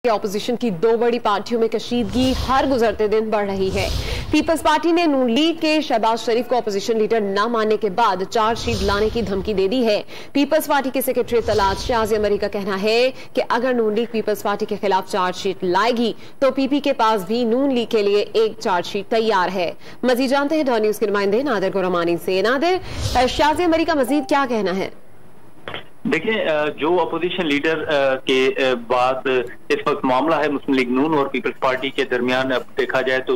Opposition की दो बड़ी पार्टियों में कशीदगी हर गुजरते दिन बढ़ रही है। पीपल्स पार्टी ने नून लीग के शहबाज शरीफ को ऑपोजिशन लीडर न मानने के बाद चार्जशीट लाने की धमकी दे दी है। पीपल्स पार्टी के सेक्रेटरी तलात शाजी अमरी का कहना है कि अगर नून लीग पीपल्स पार्टी के खिलाफ चार्जशीट लाएगी तो पीपी के पास भी नून लीग के लिए एक चार्जशीट तैयार है। मजीद जानते हैं डॉन न्यूज के नुमाइंदे नादिर गुरमानी से। नादिर, शाजी अमरी का मजीद क्या कहना है? देखिए, जो अपोजिशन लीडर के बाद इस वक्त मामला है मुस्लिम लीग नून और पीपल्स पार्टी के दरमियान, अब देखा जाए तो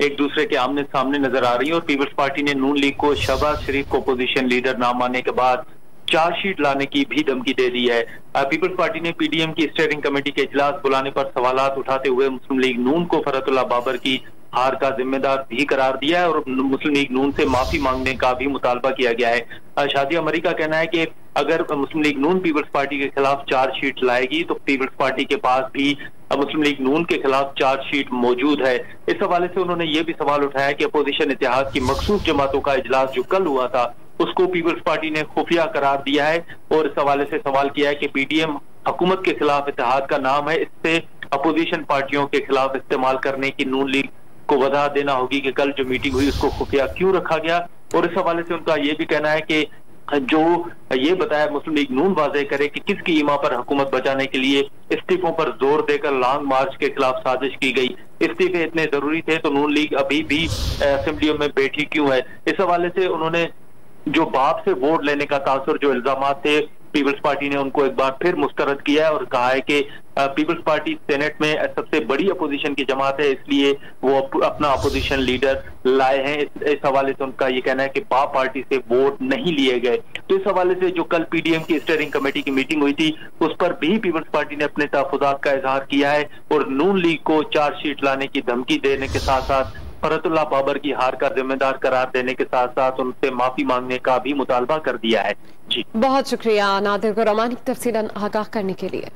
एक दूसरे के आमने सामने नजर आ रही है और पीपल्स पार्टी ने नून लीग को शहबाज शरीफ को अपोजिशन लीडर ना मानने के बाद चार्जशीट लाने की भी धमकी दे दी है। पीपल्स पार्टी ने पीडीएम की स्टीयरिंग कमेटी के इजलास बुलाने पर सवालात उठाते हुए मुस्लिम लीग नून को फरहतुल्लाह बाबर की हार का जिम्मेदार भी करार दिया है और मुस्लिम लीग नून से माफी मांगने का भी मुतालबा किया गया है। शाजी अमरी का कहना है कि अगर मुस्लिम लीग नून पीपल्स पार्टी के खिलाफ चार्जशीट लाएगी तो पीपल्स पार्टी के पास भी मुस्लिम लीग नून के खिलाफ चार्जशीट मौजूद है। इस हवाले से उन्होंने ये भी सवाल उठाया कि अपोजिशन इत्तेहाद की मखसूस जमातों का इजलास जो कल हुआ था उसको पीपल्स पार्टी ने खुफिया करार दिया है और इस हवाले से सवाल किया है कि पीडीएम हुकूमत के खिलाफ इत्तेहाद का नाम है, इससे अपोजिशन पार्टियों के खिलाफ इस्तेमाल करने की नून लीग को वजह देना होगी कि कल जो मीटिंग हुई उसको खुफिया क्यों रखा गया। और इस हवाले से उनका ये भी कहना है कि जो ये बताया मुस्लिम लीग नून वाज़ेह करे कि किसकी ईमा पर हुकूमत बचाने के लिए इस्तीफों पर जोर देकर लॉन्ग मार्च के खिलाफ साजिश की गई। इस्तीफे इतने जरूरी थे तो नून लीग अभी भी असेंबलियों में बैठी क्यों है। इस हवाले से उन्होंने जो बाप से वोट लेने का तासुर जो इल्जाम थे पीपल्स पार्टी ने उनको एक बार फिर मुस्तरद किया है और कहा है कि पीपल्स पार्टी सेनेट में सबसे बड़ी अपोजिशन की जमात है, इसलिए वो अपना अपोजिशन लीडर लाए हैं। इस हवाले से उनका ये कहना है कि बाप पार्टी से वोट नहीं लिए गए। तो इस हवाले से जो कल पीडीएम की स्टीयरिंग कमेटी की मीटिंग हुई थी उस पर भी पीपल्स पार्टी ने अपने तहफुजात का इजहार किया है और नून लीग को चार्जशीट लाने की धमकी देने के साथ साथ फरहतुल्लाह बाबर की हार का जिम्मेदार करार देने के साथ साथ उनसे माफी मांगने का भी मुतालबा कर दिया है। जी, बहुत शुक्रिया नादिर गुरमानी तफसीलन आगाह करने के लिए।